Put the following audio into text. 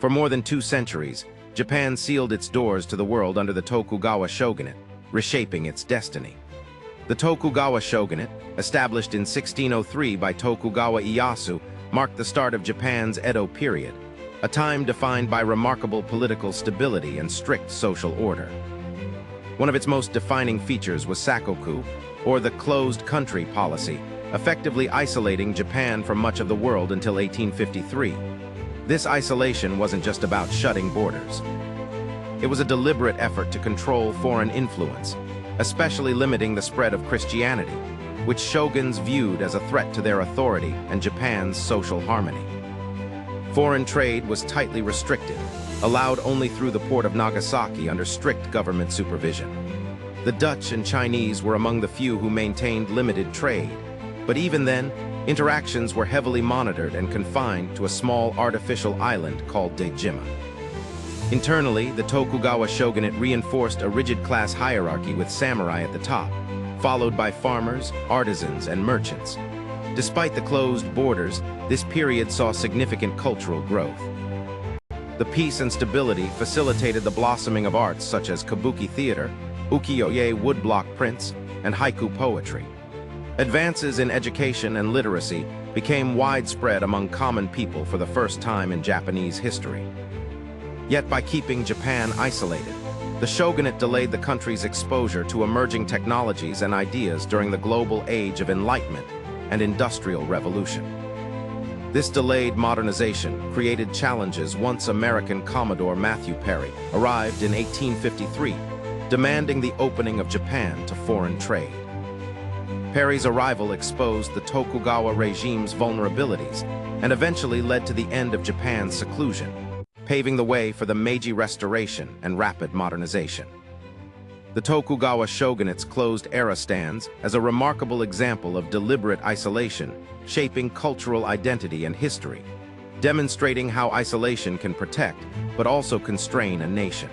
For more than 2 centuries, Japan sealed its doors to the world under the Tokugawa Shogunate, reshaping its destiny. The Tokugawa Shogunate, established in 1603 by Tokugawa Ieyasu, marked the start of Japan's Edo period, a time defined by remarkable political stability and strict social order. One of its most defining features was Sakoku, or the closed country policy, effectively isolating Japan from much of the world until 1853. This isolation wasn't just about shutting borders. It was a deliberate effort to control foreign influence, especially limiting the spread of Christianity, which shoguns viewed as a threat to their authority and Japan's social harmony. Foreign trade was tightly restricted, allowed only through the port of Nagasaki under strict government supervision. The Dutch and Chinese were among the few who maintained limited trade, but even then, interactions were heavily monitored and confined to a small artificial island called Dejima. Internally, the Tokugawa Shogunate reinforced a rigid class hierarchy with samurai at the top, followed by farmers, artisans, and merchants. Despite the closed borders, this period saw significant cultural growth. The peace and stability facilitated the blossoming of arts such as kabuki theater, ukiyo-e woodblock prints, and haiku poetry. Advances in education and literacy became widespread among common people for the first time in Japanese history. Yet by keeping Japan isolated, the shogunate delayed the country's exposure to emerging technologies and ideas during the global age of enlightenment and industrial revolution. This delayed modernization created challenges once American Commodore Matthew Perry arrived in 1853, demanding the opening of Japan to foreign trade. Perry's arrival exposed the Tokugawa regime's vulnerabilities and eventually led to the end of Japan's seclusion, paving the way for the Meiji Restoration and rapid modernization. The Tokugawa Shogunate's closed era stands as a remarkable example of deliberate isolation, shaping cultural identity and history, demonstrating how isolation can protect but also constrain a nation.